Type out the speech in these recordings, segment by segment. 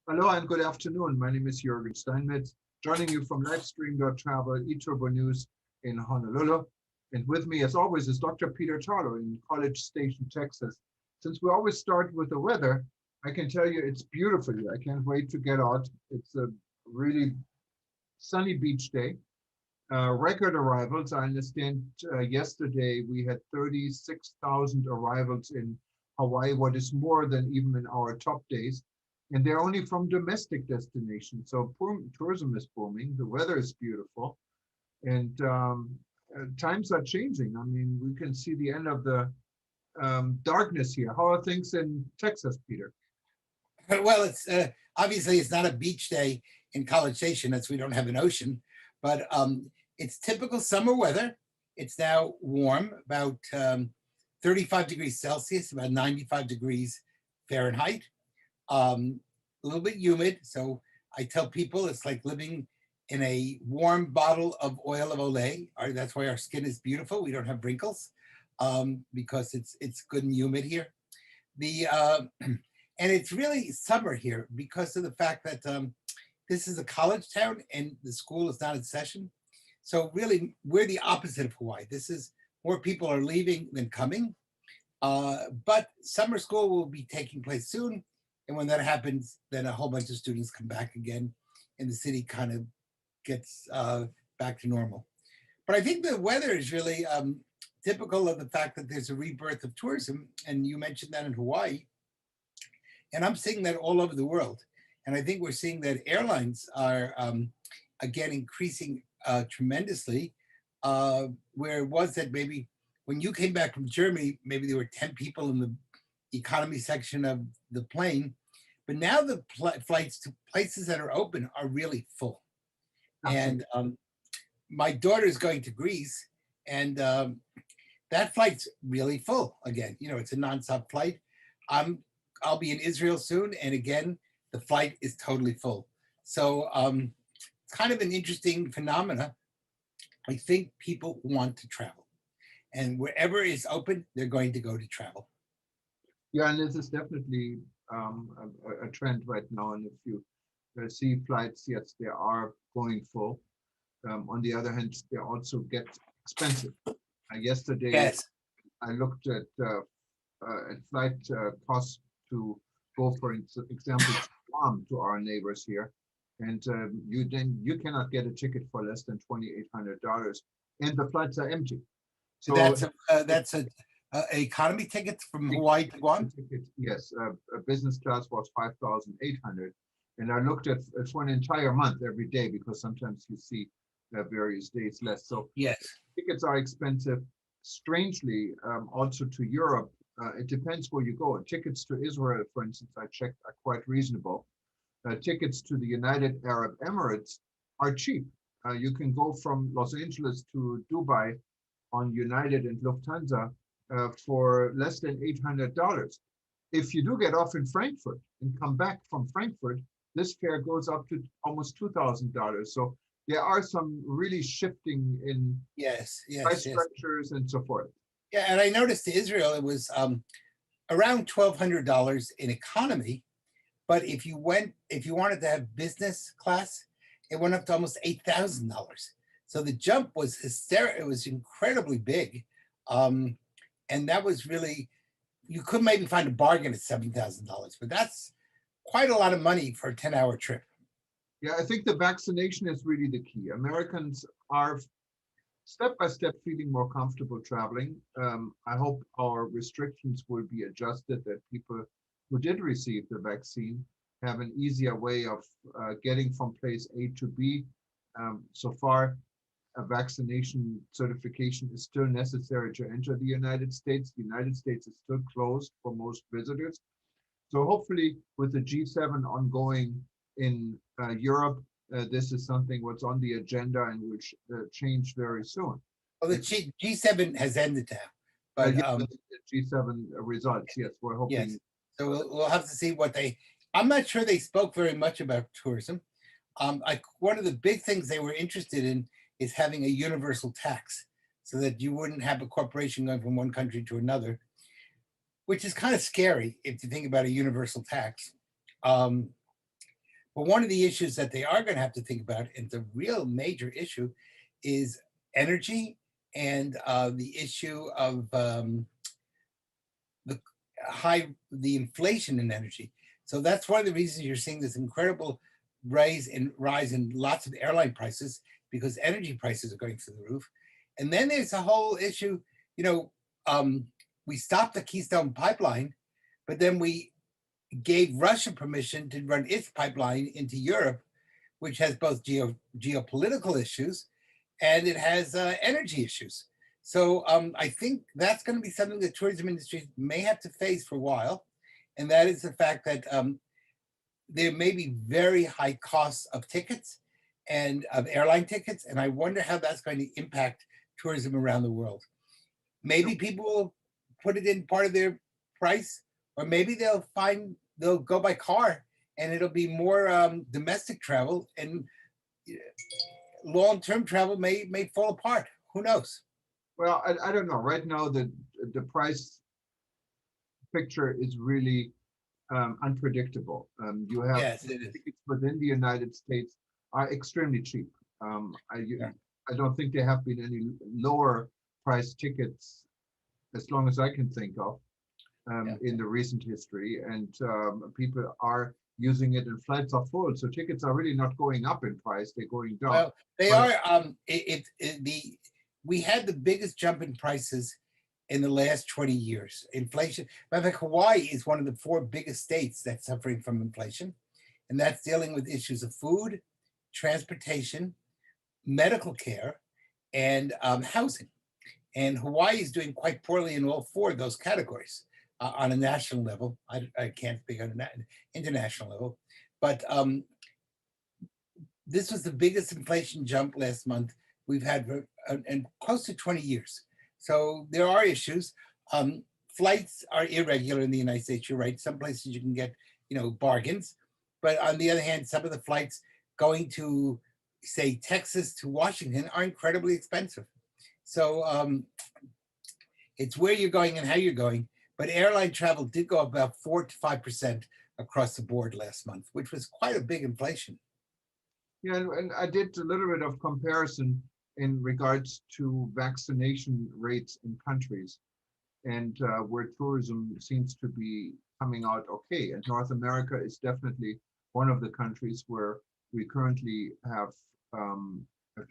Hello and good afternoon. My name is Juergen Steinmetz, joining you from livestream.travel eTurbo News in Honolulu. And with me, as always, is Dr. Peter Tarlow in College Station, Texas. Since we always start with the weather, I can tell you it's beautiful here. I can't wait to get out. It's a really sunny beach day. Record arrivals. I understand yesterday we had 36,000 arrivals in Hawaii, what is more than even in our top days. And they're only from domestic destinations. So tourism is booming. The weather is beautiful. And times are changing. I mean, we can see the end of the darkness here. How are things in Texas, Peter? Well, it's obviously it's not a beach day in College Station. That's we don't have an ocean, but it's typical summer weather. It's now warm, about 35 degrees Celsius, about 95 degrees Fahrenheit. A little bit humid, so I tell people it's like living in a warm bottle of oil of Olay. That's why our skin is beautiful. We don't have wrinkles because it's good and humid here. The and it's really summer here because of the fact that this is a college town and the school is not in session. So really, we're the opposite of Hawaii. This is more people are leaving than coming. But summer school will be taking place soon. And when that happens, then a whole bunch of students come back again and the city kind of gets back to normal. But I think the weather is really typical of the fact that there's a rebirth of tourism. And you mentioned that in Hawaii. And I'm seeing that all over the world. And I think we're seeing that airlines are, again, increasing tremendously, where it was that maybe when you came back from Germany, maybe there were 10 people in the economy section of the plane. But now the flights to places that are open are really full. Absolutely. And my daughter's going to Greece, and that flight's really full again. You know, it's a nonstop flight. I'll be in Israel soon, and again, the flight is totally full. So it's kind of an interesting phenomena. I think people want to travel, and wherever is open, they're going to go to travel. Yeah, and this is definitely a trend right now. And if you see flights, yes, they are going full. On the other hand, they also get expensive. Yesterday, Yes. I looked at flight costs to go, for example, to Guam, to our neighbors here, and you cannot get a ticket for less than $2,800, and the flights are empty. So That's a economy ticket from Hawaii to Guam. ticket, yes, a business class was 5,800, and I looked at for an entire month every day because sometimes you see various days less. So Yes. tickets are expensive. Strangely, also to Europe, it depends where you go. Tickets to Israel, for instance, I checked, are quite reasonable. Tickets to the United Arab Emirates are cheap. You can go from Los Angeles to Dubai on United and Lufthansa for less than $800. If you do get off in Frankfurt and come back from Frankfurt, this fare goes up to almost $2,000. So there are some really shifting in Yes. price Yes. Yes. structures and so forth. Yeah, and I noticed to Israel it was around $1,200 in economy, but if you wanted to have business class, it went up to almost $8,000. So the jump was hysterical. It was incredibly big, and that was really you could maybe find a bargain at $7,000, but that's quite a lot of money for a 10-hour trip. Yeah, I think the vaccination is really the key. Americans are step by step feeling more comfortable traveling. I hope our restrictions will be adjusted, that people who did receive the vaccine have an easier way of getting from place A to B. So far, a vaccination certification is still necessary to enter the United States. The United States is still closed for most visitors. So hopefully with the G7 ongoing in Europe, this is something what's on the agenda and will change very soon. Well, the G7 has ended now, but Yeah, the G7 results, yes, we're hoping. yes. So we'll have to see what they. I'm not sure they spoke very much about tourism. One of the big things they were interested in is having a universal tax, so that you wouldn't have a corporation going from one country to another, which is kind of scary if you think about a universal tax. Um, But one of the issues that they are going to have to think about, and the real major issue, is energy and the issue of the the inflation in energy. So that's one of the reasons you're seeing this incredible rise in lots of airline prices, because energy prices are going through the roof. And then there's a whole issue, you know, we stopped the Keystone pipeline, but then we gave Russia permission to run its pipeline into Europe, which has both geopolitical issues and it has energy issues. So I think that's going to be something the tourism industry may have to face for a while. And that is the fact that there may be very high costs of tickets and of airline tickets. And I wonder how that's going to impact tourism around the world. Maybe people will put it in part of their price, or maybe they'll go by car and it'll be more domestic travel, and long-term travel may fall apart. Who knows? Well, I don't know. Right now, the price picture is really unpredictable. You have Yes, it is. tickets within the United States are extremely cheap. I don't think there have been any lower price tickets as long as I can think of in the recent history, and people are using it, and flights are full. So tickets are really not going up in price; they're going down. Well, they But are. We had the biggest jump in prices in the last 20 years. Inflation. Matter of fact, Hawaii is one of the 4 biggest states that's suffering from inflation, and that's dealing with issues of food, transportation, medical care, and housing. And Hawaii is doing quite poorly in all 4 of those categories on a national level. I can't speak on an international level, but this was the biggest inflation jump last month we've had in close to 20 years. So there are issues. Flights are irregular in the United States. You're right. Some places you can get, bargains, but on the other hand, some of the flights going to, say, Texas to Washington are incredibly expensive. So it's where you're going and how you're going. But airline travel did go up about 4 to 5% across the board last month, which was quite a big inflation. yeah, and I did a little bit of comparison in regards to vaccination rates in countries, and where tourism seems to be coming out okay. And North America is definitely one of the countries where we currently have a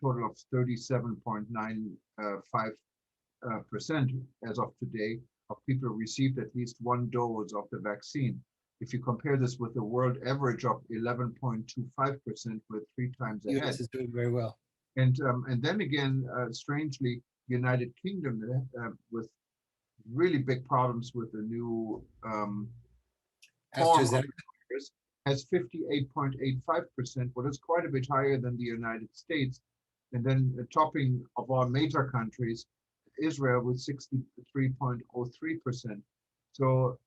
total of 37.95% as of today of people received at least 1 dose of the vaccine. If you compare this with the world average of 11.25%, we're 3 times ahead. US is doing very well. And then again, strangely, United Kingdom with really big problems with the new form of the virus has 58.85%, what is quite a bit higher than the United States. And then topping of our major countries, Israel with 63.03%. So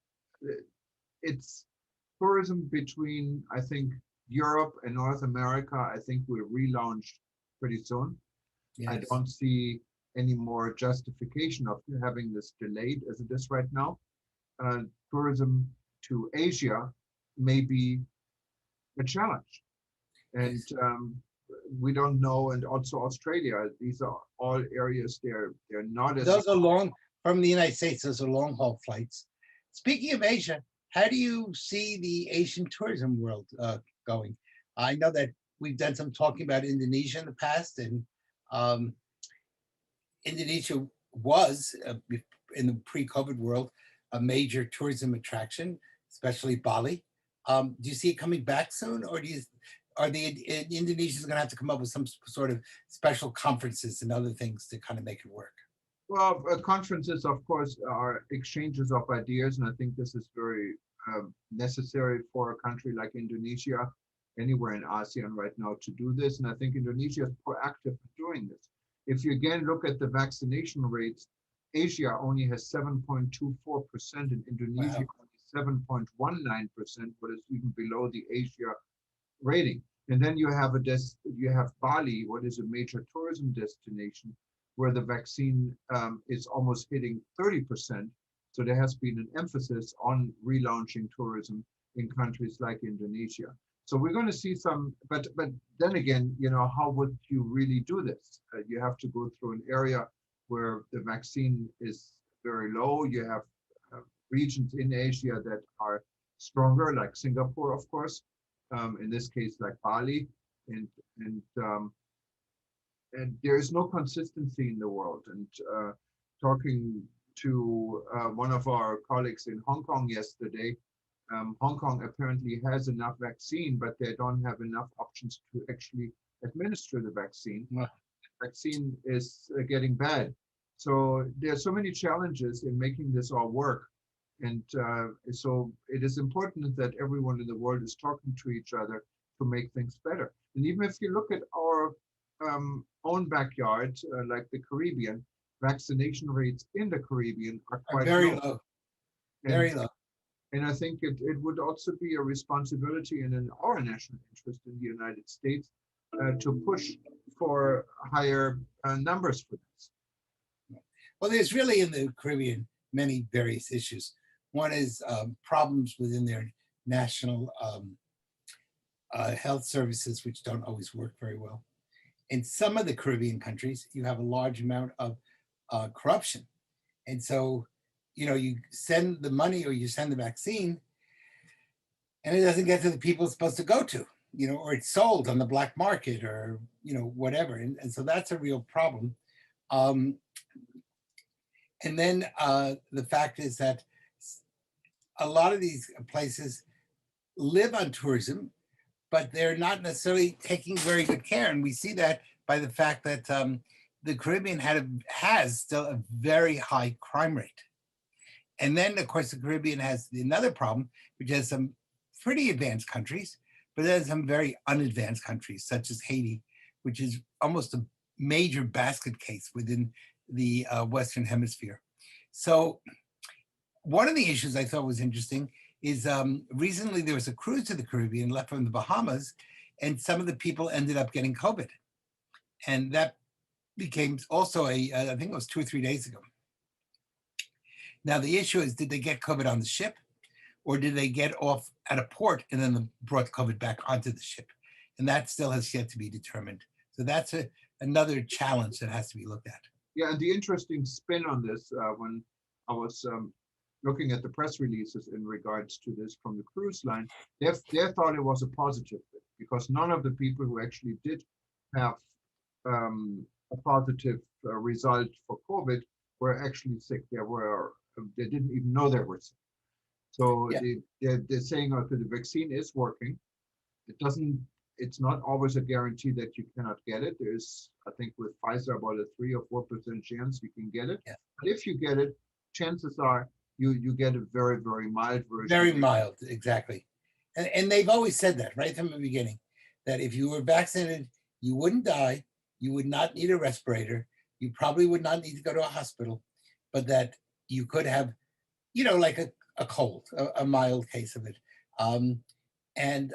it's tourism between, I think, Europe and North America, I think will relaunch pretty soon. Yes. I don't see any more justification of having this delayed as it is right now. Tourism to Asia may be a challenge. And Yes. We don't know, and also Australia, these are all areas they're not as Those are long, from the United States, those are long haul flights. Speaking of Asia, how do you see the Asian tourism world going? I know that we've done some talking about Indonesia in the past, and Indonesia was, in the pre-COVID world, a major tourism attraction, especially Bali. Do you see it coming back soon, or are the Indonesians going to have to come up with some sort of special conferences and other things to kind of make it work? Well, conferences, of course, are exchanges of ideas, and I think this is very necessary for a country like Indonesia, anywhere in ASEAN right now, to do this. And I think Indonesia is proactive in doing this. If you again look at the vaccination rates, Asia only has 7.24%, and Indonesia only 7.19%, what is even below the Asia rating. And then you have Bali, what is a major tourism destination, where the vaccine is almost hitting 30%. So there has been an emphasis on relaunching tourism in countries like Indonesia. So we're going to see some, but then again, how would you really do this? You have to go through an area where the vaccine is very low. You have regions in Asia that are stronger, like Singapore, of course. In this case, like Bali, and and um, and there is no consistency in the world. And talking to one of our colleagues in Hong Kong yesterday, Hong Kong apparently has enough vaccine, but they don't have enough options to actually administer the vaccine. Well, Vaccine is getting bad. So there are so many challenges in making this all work. And so it is important that everyone in the world is talking to each other to make things better. And even if you look at our own backyard, like the Caribbean, vaccination rates in the Caribbean are are quite very low. low, And very low. and I think it would also be a responsibility and in our national interest in the United States to push for higher numbers for this. Well, there's really in the Caribbean many various issues. One is problems within their national health services, which don't always work very well. In some of the Caribbean countries, you have a large amount of corruption. And so, you send the money or you send the vaccine and it doesn't get to the people it's supposed to go to, or it's sold on the black market or, whatever. And so that's a real problem. And then the fact is that a lot of these places live on tourism, but they're not necessarily taking very good care. And we see that by the fact that the Caribbean has still a very high crime rate. And then, of course, the Caribbean has another problem, which has some pretty advanced countries, but there's some very unadvanced countries, such as Haiti, which is almost a major basket case within the Western Hemisphere. So one of the issues I thought was interesting is recently there was a cruise to the Caribbean left from the Bahamas, and some of the people ended up getting COVID. And that became also I think it was 2 or 3 days ago. Now, the issue is, did they get COVID on the ship, or did they get off at a port and then brought COVID back onto the ship? And that still has yet to be determined. So that's another challenge that has to be looked at. Yeah, and the interesting spin on this, when I was looking at the press releases in regards to this from the cruise line, they thought it was a positive bit, because none of the people who actually did have a positive result for COVID were actually sick. They didn't even know they were sick. So Yeah. they're saying, okay, the vaccine is working. It's not always a guarantee that you cannot get it. There's, I think with Pfizer, about a 3 or 4% chance you can get it. Yeah. But if you get it, chances are you get a very, very mild version. Very mild, exactly. And they've always said that right from the beginning, that if you were vaccinated, you wouldn't die, you would not need a respirator, you probably would not need to go to a hospital, but that you could have, like a cold, a mild case of it. And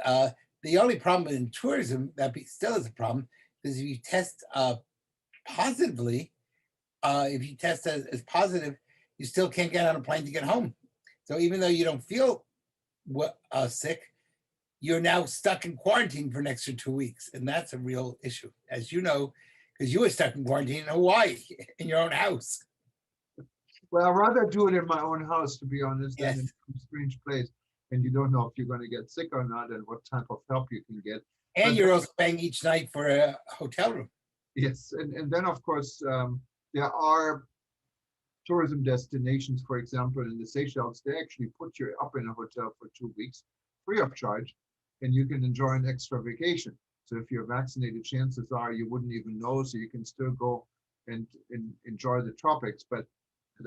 the only problem in tourism that still is a problem is if you test positively, if you test as positive, you still can't get on a plane to get home. So even though you don't feel sick, you're now stuck in quarantine for an extra 2 weeks. And that's a real issue, as you know, because you were stuck in quarantine in Hawaii, in your own house. Well, I'd rather do it in my own house, to be honest, Yes. than in some strange place. And you don't know if you're going to get sick or not and what type of help you can get. And But you're also paying each night for a hotel room. yes, and then of course there are tourism destinations, for example, in the Seychelles. They actually put you up in a hotel for 2 weeks free of charge, and you can enjoy an extra vacation. So if you're vaccinated, chances are you wouldn't even know, so you can still go and enjoy the tropics. But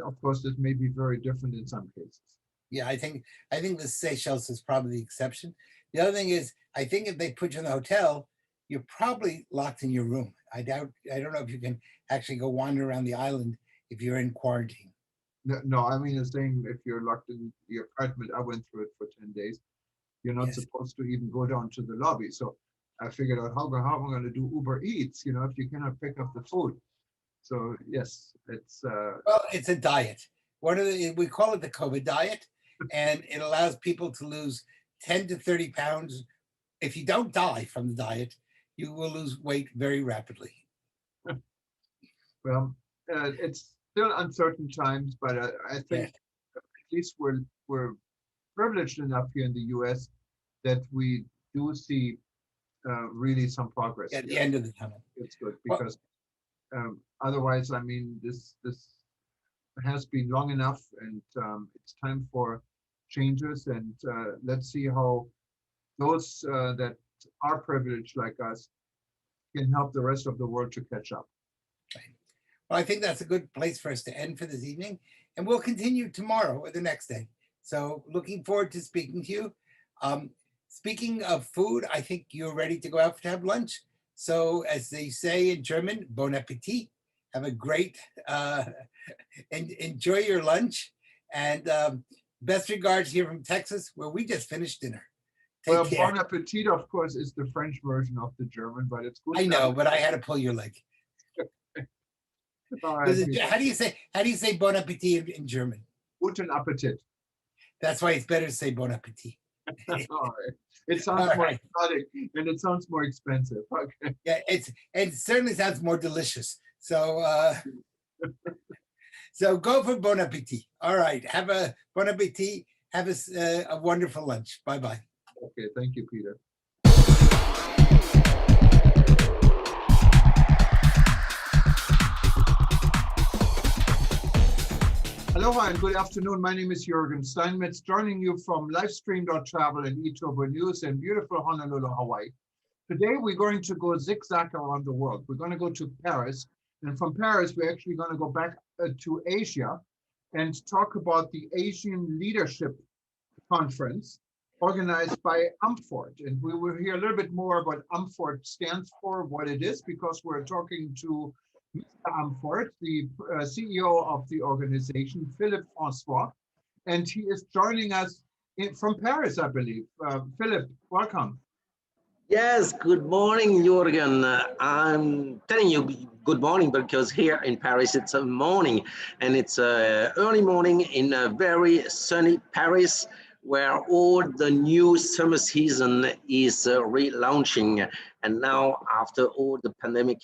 of course, this may be very different in some cases. Yeah, I think the Seychelles is probably the exception. The other thing is, I think if they put you in the hotel, you're probably locked in your room. I don't know if you can actually go wander around the island if you're in quarantine. No, I mean, it's saying if you're locked in the apartment, I went through it for 10 days. You're not Yes. supposed to even go down to the lobby. So I figured out how am I going to do Uber Eats, if you cannot pick up the food. So yes, it's Well, it's a diet. We call it the COVID diet, and it allows people to lose 10 to 30 pounds if you don't die from the diet, you will lose weight very rapidly. Well, it's still uncertain times, but I think Yeah. at least we're privileged enough here in the U.S. that we do see really some progress At the here. end of the tunnel. It's good Well, because otherwise, I mean, this has been long enough, and it's time for changes. And let's see how those that are privileged like us can help the rest of the world to catch up. well, I think that's a good place for us to end for this evening, and we'll continue tomorrow or the next day. So looking forward to speaking to you. Speaking of food, I think you're ready to go out to have lunch. So as they say in German, bon appetit. Have a great, and enjoy your lunch. And best regards here from Texas, where we just finished dinner. Take Well, care. bon appetit, of course, is the French version of the German, but it's good. I know, but I had to pull your leg. All right, How do you say bon appetit in German? guten Appetit. That's why it's better to say bon appetit. All right. It sounds All more right. exotic and it sounds more expensive. Okay. Yeah, it certainly sounds more delicious. So so go for bon appetit. All right. Have a bon appetit. Have a wonderful lunch. Bye-bye. Okay. Thank you, Peter. Aloha and good afternoon. My name is Juergen Steinmetz, joining you from livestream.travel and eTurbo News in beautiful Honolulu, Hawaii. Today, we're going to go zigzag around the world. We're going to go to Paris. And from Paris, we're actually going to go back to Asia and talk about the Asian Leadership Conference organized by Amforht. And we will hear a little bit more about Amforht stands for, what it is, because we're talking to Mr. Amforht, the CEO of the organization, Philippe Francoise, and he is joining us from Paris, I believe. Philippe, welcome. Yes, good morning, Juergen. I'm telling you good morning because here in Paris it's a morning, and it's early morning in a very sunny Paris, where all the new summer season is relaunching. And now, after all the pandemic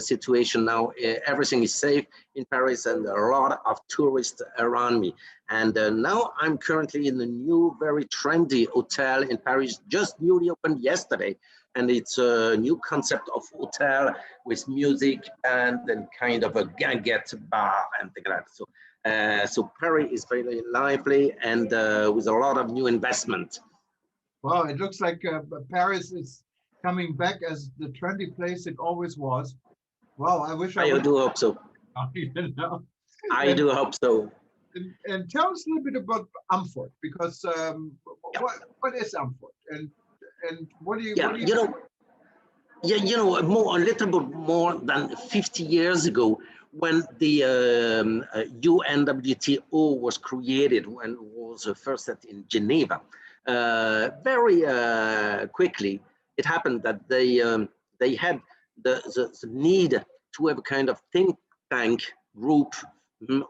situation, now everything is safe in Paris and a lot of tourists around me. And now I'm currently in the new, very trendy hotel in Paris, just newly opened yesterday. And it's a new concept of hotel with music and then kind of a ganget bar and things like that. So Paris is very lively and with a lot of new investment. Wow, it looks like Paris is coming back as the trendy place it always was. Wow, I wish I do hope so. You know? I do hope so. And tell us a little bit about Amforht, because what is Amforht, and what do you? Yeah, what do you a little bit more than 50 years ago, when the UNWTO was created, and was first set in Geneva, very quickly it happened that they had the need to have a kind of think tank group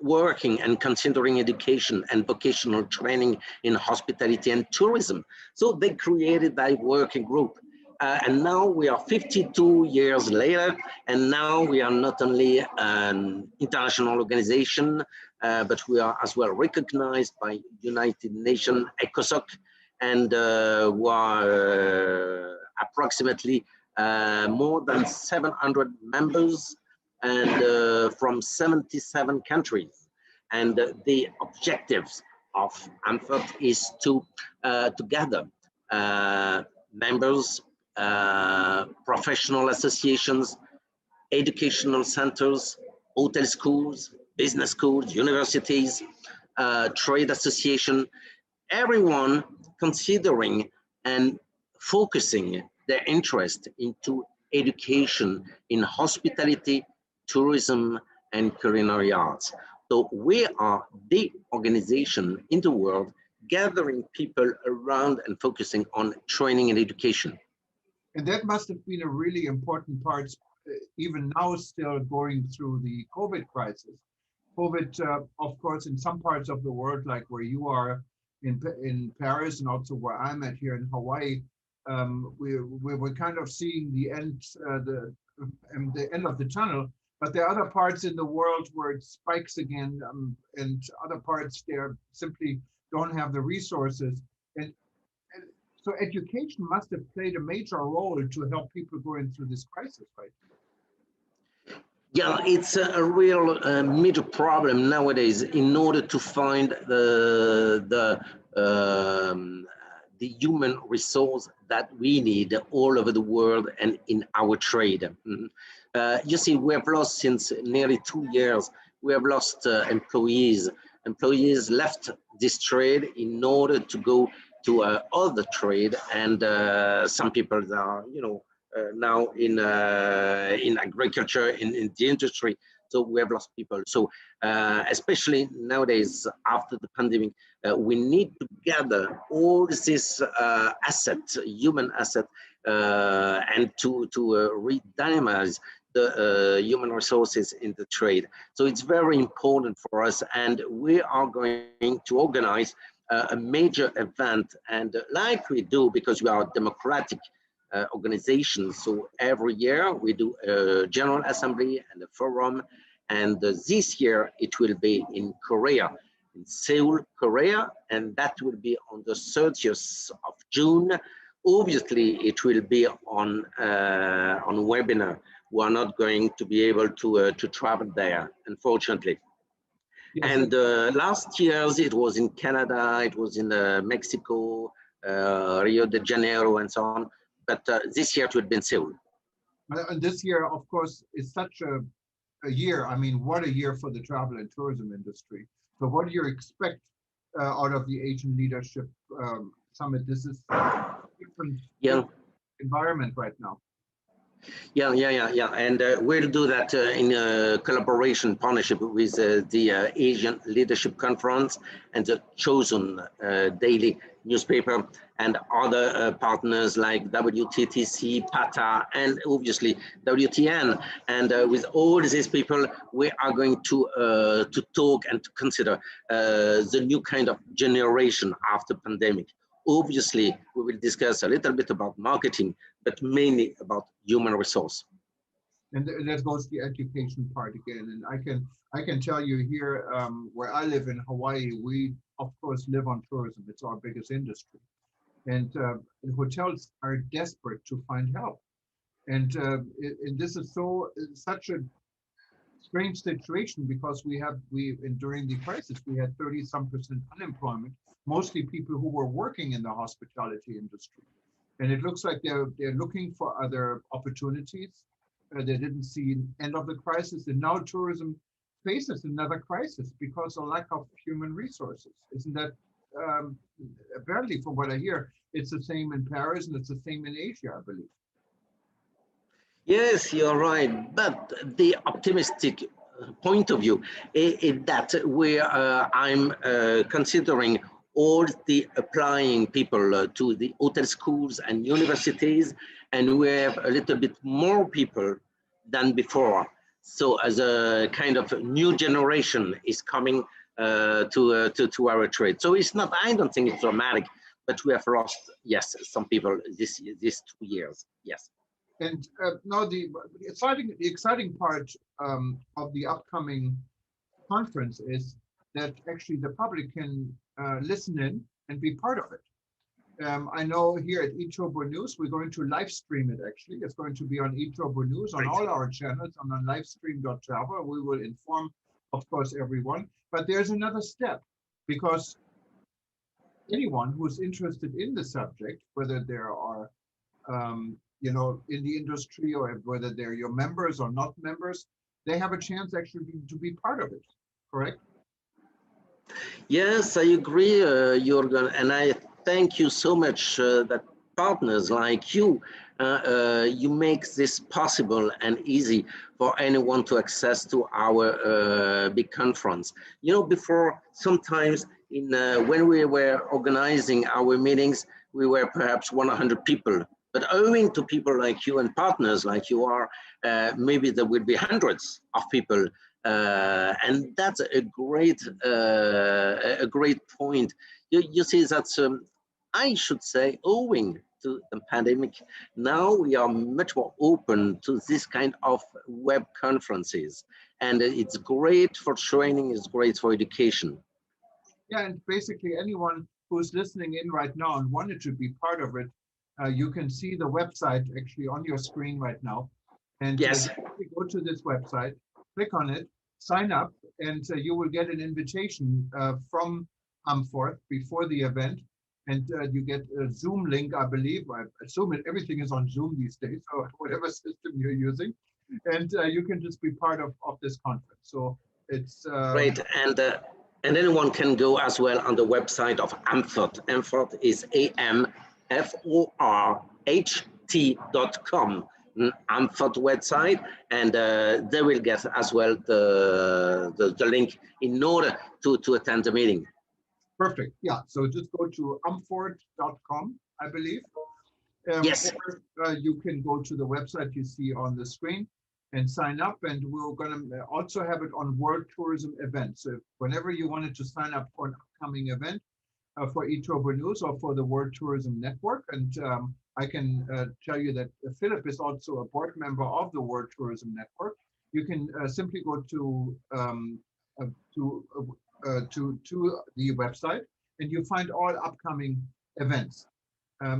working and considering education and vocational training in hospitality and tourism. So they created that working group. And now we are 52 years later, and now we are not only an international organization, but we are as well recognized by United Nations, ECOSOC, and we are approximately more than 700 members, and from 77 countries. And the objectives of Amforht is to gather members, professional associations, educational centers, hotel schools, business schools, universities, trade association, everyone considering and focusing their interest into education in hospitality, tourism, and culinary arts. So we are the organization in the world gathering people around and focusing on training and education. And that must have been a really important part, even now still going through the COVID crisis. COVID, of course, in some parts of the world, like where you are in Paris, and also where I'm at here in Hawaii, we're kind of seeing the end of the tunnel. But there are other parts in the world where it spikes again, and other parts there simply don't have the resources. And so education must have played a major role to help people going through this crisis, right? Yeah, it's a real major problem nowadays in order to find the human resource that we need all over the world and in our trade. You see, we have lost since nearly 2 years, we have lost employees. Employees left this trade in order to go to other trade, and some people are, now in agriculture, in the industry. So we have lost people. So especially nowadays after the pandemic, we need to gather all this human asset, and to redynamize the human resources in the trade. So it's very important for us, and we are going to organize a major event, and like we do, because we are democratic organizations. So every year we do a general assembly and a forum, and this year it will be in Korea, in Seoul, Korea, and that will be on the 30th of June. Obviously, it will be on webinar. We are not going to be able to travel there, unfortunately. Yes. And last year's it was in Canada, it was in Mexico, Rio de Janeiro, and so on. But this year it would be in Seoul. And this year, of course, is such a year. I mean, what a year for the travel and tourism industry. So what do you expect out of the Asian Leadership Summit? This is a different environment right now. Yeah. And we'll do that in a collaboration partnership with the Asian Leadership Conference and the Chosen Daily newspaper and other partners like WTTC, PATA, and obviously WTN. And with all these people, we are going to talk and to consider the new kind of generation after pandemic. Obviously, we will discuss a little bit about marketing, but mainly about human resource. And that goes the education part again. And I can tell you here, where I live in Hawaii, we of course live on tourism. It's our biggest industry, and hotels are desperate to find help. And this is such a strange situation, because during the crisis we had 30-some% unemployment, mostly people who were working in the hospitality industry. And it looks like they're looking for other opportunities. They didn't see an end of the crisis, and now tourism faces another crisis because of lack of human resources. Isn't that, apparently from what I hear, it's the same in Paris and it's the same in Asia, I believe. Yes, you're right. But the optimistic point of view is that I'm considering all the applying people to the hotel schools and universities, and we have a little bit more people than before. So as a kind of new generation is coming to our trade. So it's not, I don't think it's dramatic, but we have lost, yes, some people these 2 years, yes. And now the exciting part of the upcoming conference is that actually the public can listen in and be part of it. I know here at eTurbo News, we're going to live stream it actually. It's going to be on eTurbo News on all our channels, on livestream.travel. We will inform, of course, everyone. But there's another step, because anyone who's interested in the subject, whether there are in the industry, or whether they're your members or not members, they have a chance actually to be part of it, correct? Yes, I agree, Juergen, and I thank you so much that partners like you, you make this possible and easy for anyone to access to our big conference. Before, sometimes when we were organizing our meetings, we were perhaps 100 people. But owing to people like you and partners like you are, maybe there will be hundreds of people, and that's a great point. You see that I should say, owing to the pandemic. Now we are much more open to this kind of web conferences, and it's great for training, it's great for education. Yeah, and basically anyone who's listening in right now and wanted to be part of it, you can see the website actually on your screen right now. And Yes. you go to this website, click on it, sign up, and you will get an invitation from Amforht before the event. And you get a Zoom link, I believe. I assume everything is on Zoom these days, or whatever system you're using. And you can just be part of this conference. So it's Great. And anyone can go as well on the website of Amforht. Amforht is AMFORHT.com. Amforht website, and they will get as well the link in order to attend the meeting. Perfect. Yeah. So just go to amforht.com, I believe. Yes. Or you can go to the website you see on the screen and sign up. And we're going to also have it on World Tourism events. So whenever you wanted to sign up for an upcoming event for eTurbo News or for the World Tourism Network, and I can tell you that Philippe is also a board member of the World Tourism Network. You can simply go to the website, and you find all upcoming events.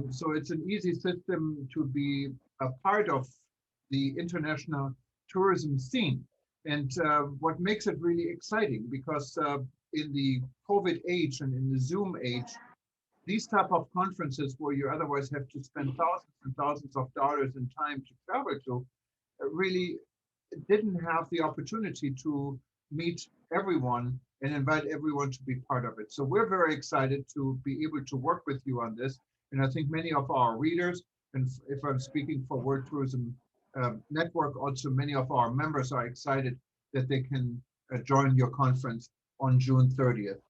So it's an easy system to be a part of the international tourism scene. And what makes it really exciting, because in the COVID age and in the Zoom age, these type of conferences where you otherwise have to spend thousands and thousands of dollars in time to travel to, really didn't have the opportunity to meet everyone and invite everyone to be part of it. So we're very excited to be able to work with you on this. And I think many of our readers, and if I'm speaking for World Tourism Network, also many of our members are excited that they can join your conference on June 30th.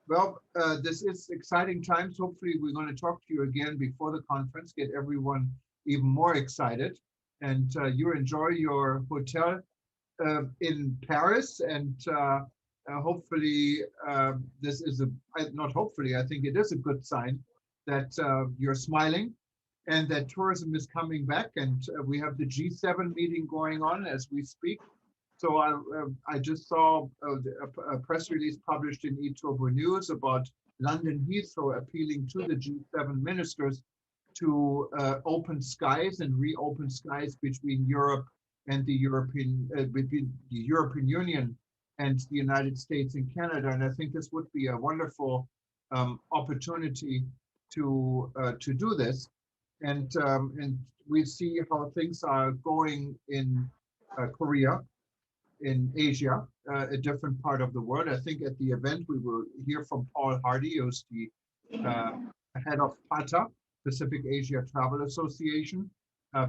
Well, this is exciting times. Hopefully we're going to talk to you again before the conference, get everyone even more excited. And you enjoy your hotel in Paris, and hopefully this is not hopefully, I think it is a good sign that you're smiling and that tourism is coming back. And we have the G7 meeting going on as we speak. So I just saw a press release published in eTurbo News about London Heathrow appealing to the G7 ministers to open skies and reopen skies between Europe and the between the European Union and the United States and Canada. And I think this would be a wonderful opportunity to do this. And we see how things are going in Korea, in Asia, a different part of the world. I think at the event we will hear from Paul Hardy, who's the head of PATA, Pacific Asia Travel Association,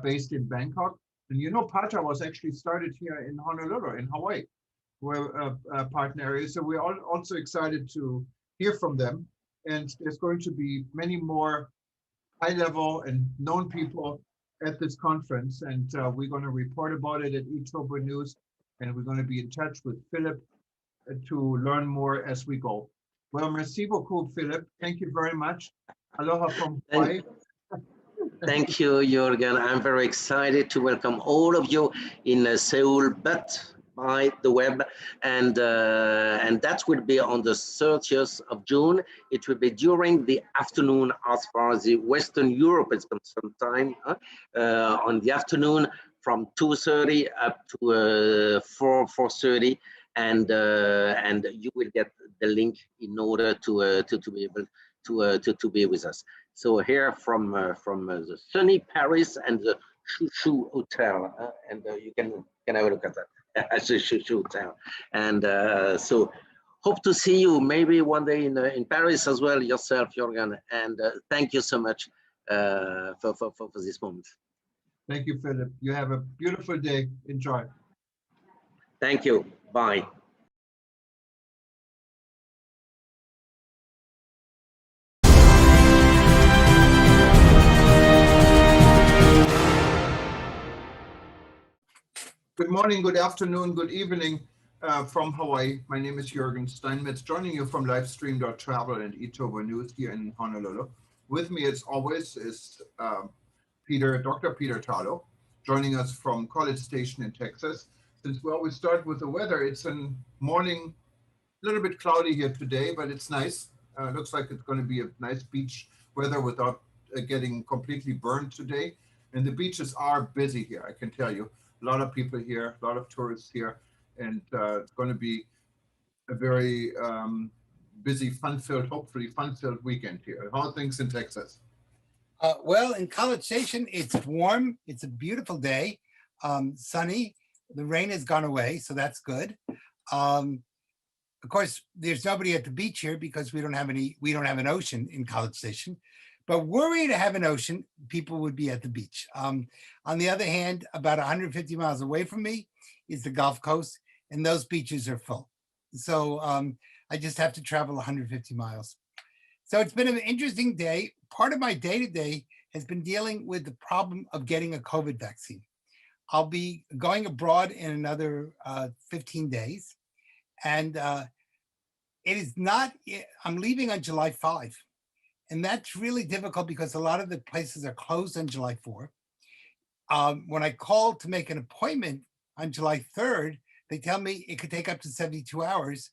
based in Bangkok. And you know, PATA was actually started here in Honolulu, in Hawaii, where a partner area. So we're also excited to hear from them. And there's going to be many more high-level and known people at this conference. And we're going to report about it at eTurbo News. And we're going to be in touch with Philippe to learn more as we go. Well, merci beaucoup, Philippe. Thank you very much. Aloha from Hawaii. Thank you, Juergen. I'm very excited to welcome all of you in Seoul, but by the web. And that will be on the 30th of June. It will be during the afternoon as far as the Western Europe is concerned, time on the afternoon from 2:30 up to 4:30, and you will get the link in order to be able to be with us. So here from the sunny Paris and the Chouchou Hotel, and you can have a look at that at the Chouchou Hotel. And so hope to see you maybe one day in Paris as well, yourself, Juergen. And thank you so much for this moment. Thank you, Philippe. You have a beautiful day. Enjoy. Thank you. Bye. Good morning, good afternoon, good evening from Hawaii. My name is Juergen Steinmetz, joining you from livestream.travel and eTurbo News here in Honolulu. With me, as always, is Dr. Peter Tarlow, joining us from College Station in Texas. Since we always start with the weather, it's a morning, a little bit cloudy here today, but it's nice. Looks like it's going to be a nice beach weather without getting completely burned today. And the beaches are busy here, I can tell you. A lot of people here, a lot of tourists here, and it's going to be a very busy, fun-filled, hopefully fun-filled weekend here. How are things in Texas? Well, in College Station, it's warm. It's a beautiful day, sunny. The rain has gone away, so that's good. Of course, there's nobody at the beach here because we don't have an ocean in College Station. But were we to have an ocean, people would be at the beach. On the other hand, about 150 miles away from me is the Gulf Coast, and those beaches are full. So I just have to travel 150 miles. So it's been an interesting day. Part of my day-to-day has been dealing with the problem of getting a COVID vaccine. I'll be going abroad in another 15 days. And it is not, I'm leaving on July 5. And that's really difficult because a lot of the places are closed on July 4. When I call to make an appointment on July 3rd, they tell me it could take up to 72 hours,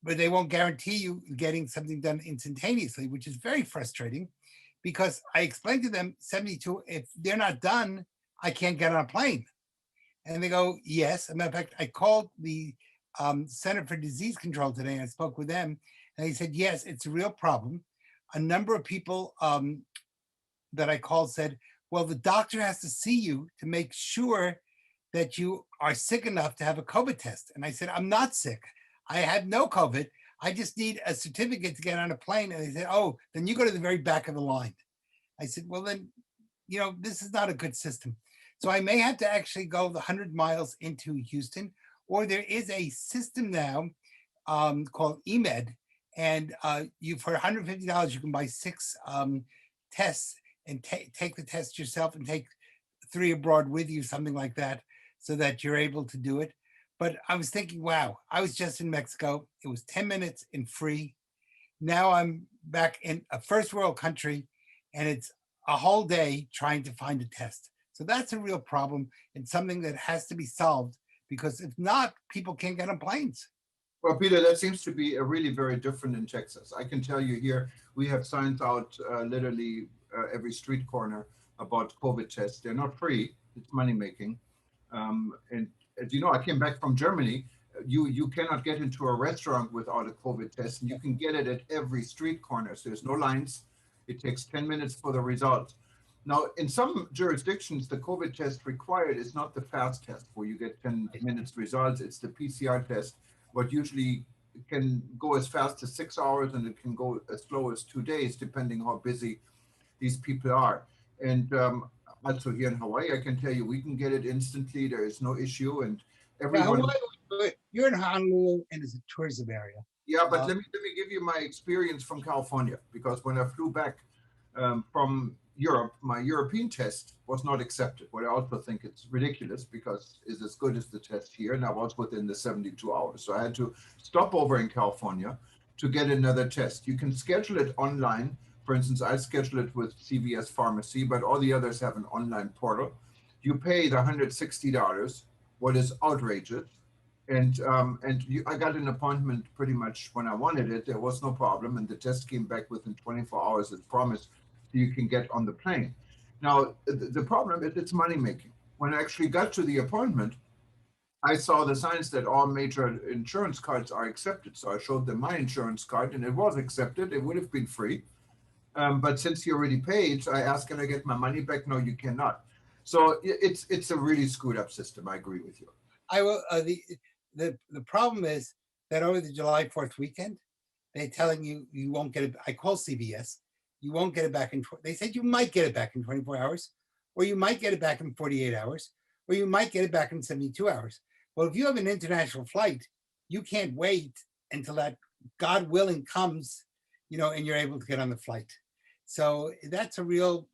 but they won't guarantee you getting something done instantaneously, which is very frustrating because I explained to them 72, if they're not done, I can't get on a plane. And they go, yes. As a matter of fact, I called the Center for Disease Control today and I spoke with them and they said, yes, it's a real problem. A number of people that I called said, well, the doctor has to see you to make sure that you are sick enough to have a COVID test. And I said, I'm not sick. I had no COVID. I just need a certificate to get on a plane. And they said, oh, then you go to the very back of the line. I said, well, then, you know, this is not a good system. So I may have to actually go the 100 miles into Houston, or there is a system now called eMed. And you, for $150, you can buy 6 tests and take the test yourself and take 3 abroad with you, something like that, so that you're able to do it. But I was thinking, wow, I was just in Mexico. It was 10 minutes and free. Now I'm back in a first world country and it's a whole day trying to find a test. So that's a real problem and something that has to be solved because if not, people can't get on planes. Well, Peter, that seems to be a really very different in Texas. I can tell you here, we have signs out literally every street corner about COVID tests. They're not free, it's money making. And as you know, I came back from Germany. You cannot get into a restaurant without a COVID test, and you can get it at every street corner. So there's no lines. It takes 10 minutes for the result. Now, in some jurisdictions, the COVID test required is not the fast test where you get 10 minutes results. It's the PCR test, what usually can go as fast as 6 hours and it can go as slow as 2 days, depending how busy these people are. And also here in Hawaii, I can tell you, we can get it instantly. There is no issue. And everyone. Yeah, Hawaii, you're in Honolulu and it's a tourism area. Yeah, but let me give you my experience from California, because when I flew back from Europe, my European test was not accepted. But I also think it's ridiculous because it's as good as the test here, and I was within the 72 hours. So I had to stop over in California to get another test. You can schedule it online. For instance, I schedule it with CVS Pharmacy, but all the others have an online portal. You pay the $160, what is outrageous. And I got an appointment pretty much when I wanted it. There was no problem. And the test came back within 24 hours as promised. So you can get on the plane. Now, the problem is it's money making. When I actually got to the appointment, I saw the signs that all major insurance cards are accepted. So I showed them my insurance card and it was accepted. It would have been free. But since you already paid, I asked, can I get my money back? No, you cannot. So it's a really screwed up system. I agree with you. I will. The problem is that over the July 4th weekend, they're telling you you won't get it. I call CVS. You won't get it back in. They said you might get it back in 24 hours, or you might get it back in 48 hours, or you might get it back in 72 hours. Well, if you have an international flight, you can't wait until that, God willing, comes, you know, and you're able to get on the flight. So that's a real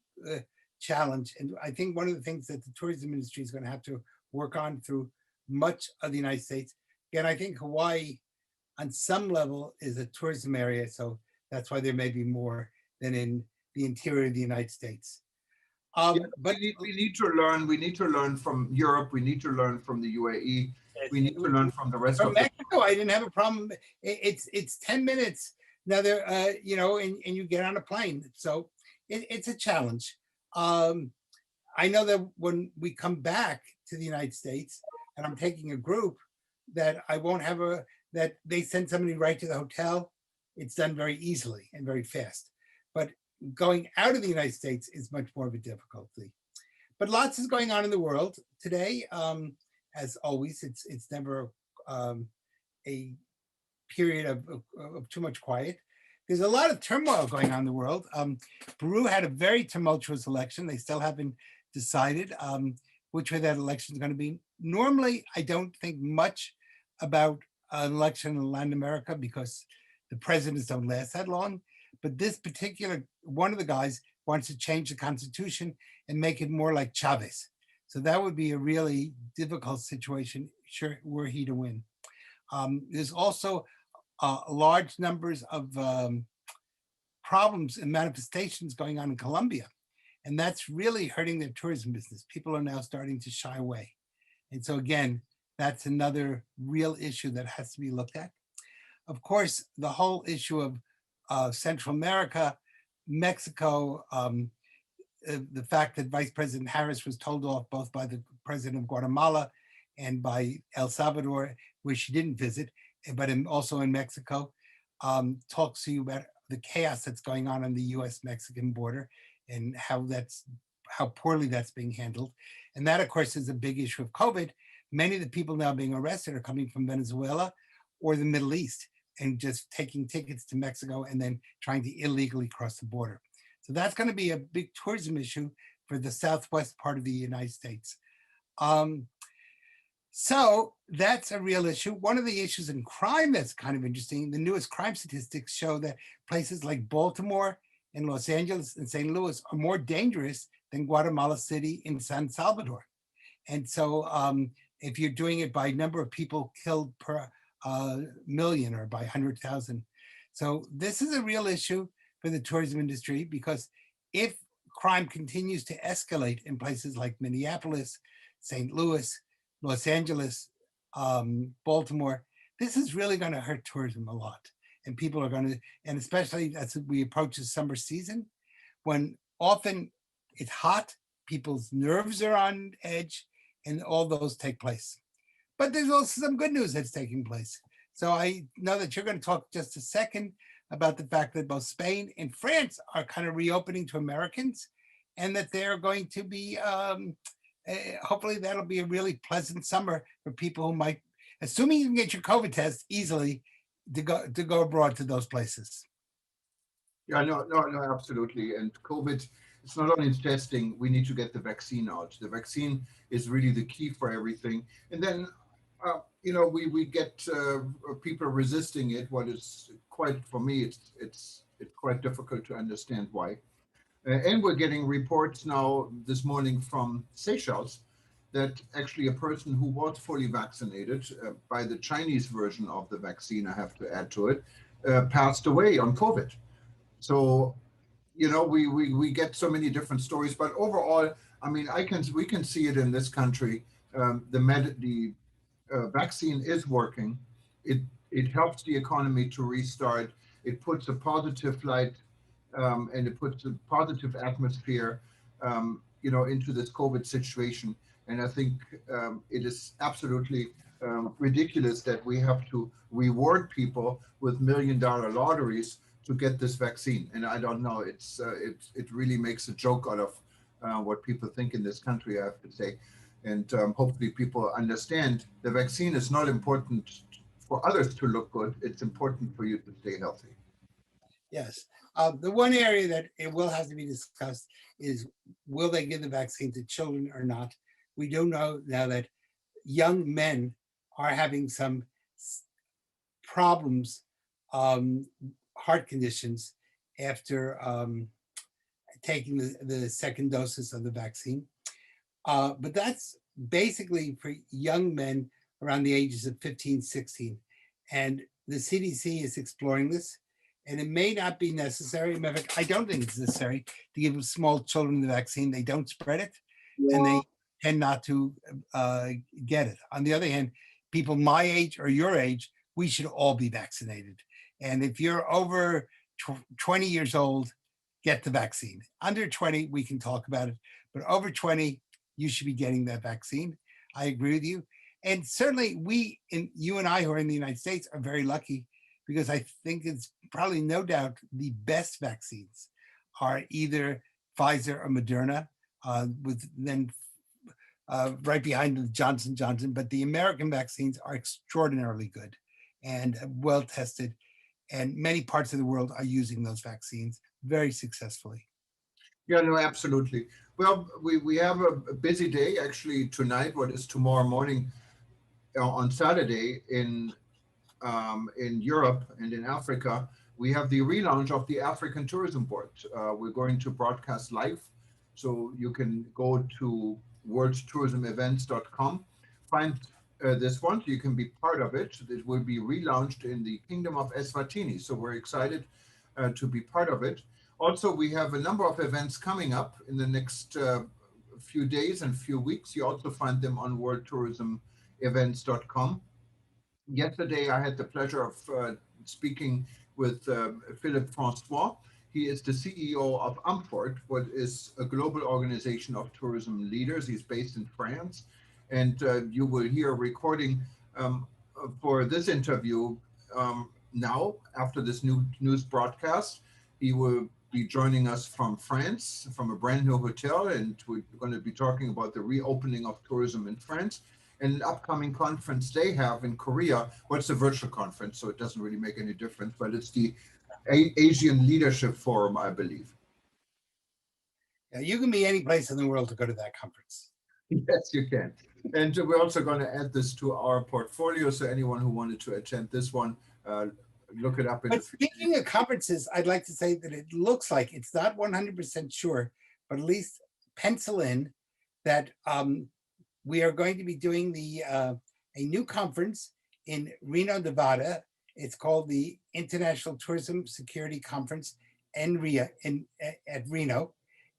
challenge. And I think one of the things that the tourism industry is going to have to work on through much of the United States. Again, I think Hawaii on some level is a tourism area. So that's why there may be more than in the interior of the United States. Yeah, But we need to learn. We need to learn from Europe. We need to learn from the UAE. We need to learn from the rest from of the. Mexico, I didn't have a problem. It's 10 minutes. Now they're you know, and you get on a plane. So it's a challenge. I know that when we come back to the United States and I'm taking a group, that I won't have that they send somebody right to the hotel. It's done very easily and very fast. But going out of the United States is much more of a difficulty. But lots is going on in the world today. As always, it's never a period of too much quiet. There's a lot of turmoil going on in the world. Peru had a very tumultuous election. They still haven't decided which way that election is going to be. Normally, I don't think much about an election in Latin America because the presidents don't last that long. But this particular, one of the guys wants to change the constitution and make it more like Chavez. So that would be a really difficult situation were he to win. There's also large numbers of problems and manifestations going on in Colombia. And that's really hurting their tourism business. People are now starting to shy away. And so again, that's another real issue that has to be looked at. Of course, the whole issue of Central America, Mexico, the fact that Vice President Harris was told off both by the president of Guatemala and by El Salvador, where she didn't visit, but also in Mexico, talks to you about the chaos that's going on the US-Mexican border and how poorly that's being handled. And that, of course, is a big issue of COVID. Many of the people now being arrested are coming from Venezuela or the Middle East and just taking tickets to Mexico and then trying to illegally cross the border. So that's going to be a big tourism issue for the southwest part of the United States. So that's a real issue. One of the issues in crime that's kind of interesting, the newest crime statistics show that places like Baltimore and Los Angeles and St. Louis are more dangerous than Guatemala City and San Salvador. And so if you're doing it by number of people killed per million or by 100,000. So this is a real issue for the tourism industry, because if crime continues to escalate in places like Minneapolis, St. Louis, Los Angeles, Baltimore, this is really going to hurt tourism a lot. And people are going to, and especially as we approach the summer season, when often it's hot, people's nerves are on edge, and all those take place. But there's also some good news that's taking place. So I know that you're going to talk just a second about the fact that both Spain and France are kind of reopening to Americans, and that they're going to be, hopefully that'll be a really pleasant summer for people who might, assuming you can get your COVID test easily, to go abroad to those places. Yeah, no, absolutely. And COVID, it's not only testing, we need to get the vaccine out. The vaccine is really the key for everything. And then, we get people resisting it. What is quite, for me, it's quite difficult to understand why. And we're getting reports now this morning from Seychelles that actually a person who was fully vaccinated by the Chinese version of the vaccine, I have to add to it, passed away on COVID. So, we get so many different stories, but overall, I mean, we can see it in this country. The vaccine is working. It helps the economy to restart. It puts a positive light and it puts a positive atmosphere, into this COVID situation. And I think it is absolutely ridiculous that we have to reward people with $1 million lotteries to get this vaccine. And I don't know, it really makes a joke out of what people think in this country, I have to say. And hopefully people understand the vaccine is not important for others to look good. It's important for you to stay healthy. Yes. The one area that it will have to be discussed is, will they give the vaccine to children or not? We do know now that young men are having some problems, heart conditions, after taking the second doses of the vaccine. But that's basically for young men around the ages of 15, 16. And the CDC is exploring this. And it may not be necessary. Matter of fact, I don't think it's necessary to give small children the vaccine. They don't spread it, and they tend not to get it. On the other hand, people my age or your age, we should all be vaccinated. And if you're over 20 years old, get the vaccine. Under 20, we can talk about it, but over 20, you should be getting that vaccine. I agree with you. And certainly you and I who are in the United States are very lucky, because I think it's probably no doubt the best vaccines are either Pfizer or Moderna, with then right behind the Johnson & Johnson, but the American vaccines are extraordinarily good and well tested, and many parts of the world are using those vaccines very successfully. Yeah, no, absolutely. Well, we have a busy day actually tonight, what is tomorrow morning, on Saturday in Europe and in Africa. We have the relaunch of the African Tourism Board. We're going to broadcast live, so you can go to worldtourismevents.com, find this one, so you can be part of it. It will be relaunched in the Kingdom of Eswatini, so we're excited to be part of it. Also, we have a number of events coming up in the next few days and few weeks. You also find them on worldtourismevents.com. Yesterday, I had the pleasure of speaking with Philippe Francoise. He is the CEO of Amforht, what is a global organization of tourism leaders. He's based in France. And you will hear a recording for this interview now, after this news broadcast. He will be joining us from France, from a brand new hotel, and we're going to be talking about the reopening of tourism in France and an upcoming conference they have in Korea. Well, it's a virtual conference, so it doesn't really make any difference, but it's the Asian Leadership Forum, I believe. Yeah, you can be any place in the world to go to that conference. Yes, you can. And we're also going to add this to our portfolio, so anyone who wanted to attend this one, look it up. But speaking of conferences, I'd like to say that it looks like, it's not 100% sure, but at least pencil in that we are going to be doing a new conference in Reno, Nevada. It's called the International Tourism Security Conference at Reno,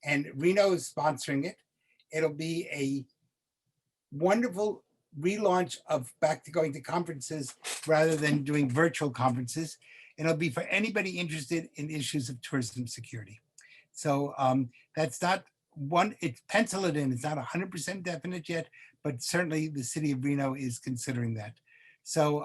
and Reno is sponsoring it. It'll be a wonderful relaunch of back to going to conferences rather than doing virtual conferences. And it'll be for anybody interested in issues of tourism security. So that's not one, it's pencil it in. It's not 100% definite yet, but certainly the city of Reno is considering that. So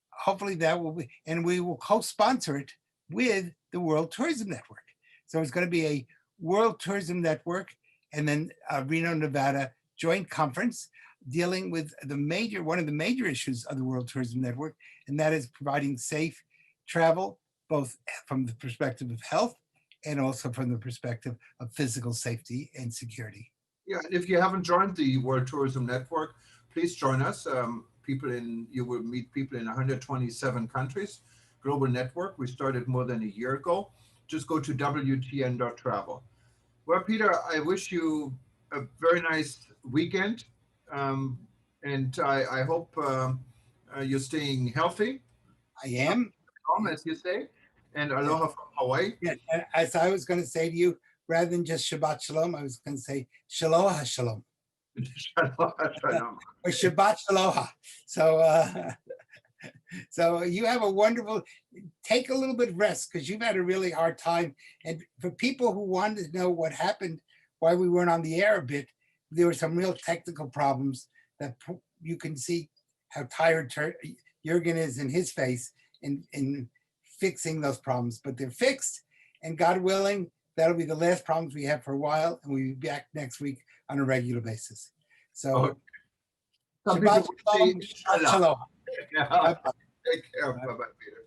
hopefully that will be, and we will co-sponsor it with the World Tourism Network. So it's going to be a World Tourism Network and then Reno, Nevada joint conference dealing with one of the major issues of the World Tourism Network, and that is providing safe travel, both from the perspective of health and also from the perspective of physical safety and security. Yeah, and if you haven't joined the World Tourism Network, please join us. You will meet people in 127 countries, global network. We started more than a year ago. Just go to WTN.travel. Well, Peter, I wish you a very nice weekend. And I hope you're staying healthy. I am. As you say, and aloha from Hawaii. Yeah, as I was going to say to you, rather than just Shabbat Shalom, I was going to say Shalom HaShalom. Shalom. Or Shabbat Shaloha. So you have a wonderful, take a little bit of rest because you've had a really hard time. And for people who wanted to know what happened, why we weren't on the air a bit, there were some real technical problems that you can see how tired Juergen is in his face in fixing those problems, but they're fixed, and God willing, that'll be the last problems we have for a while, and we'll be back next week on a regular basis. So, Shabbat Shalom. Shalom. Yeah. Take care. Bye-bye, Peter.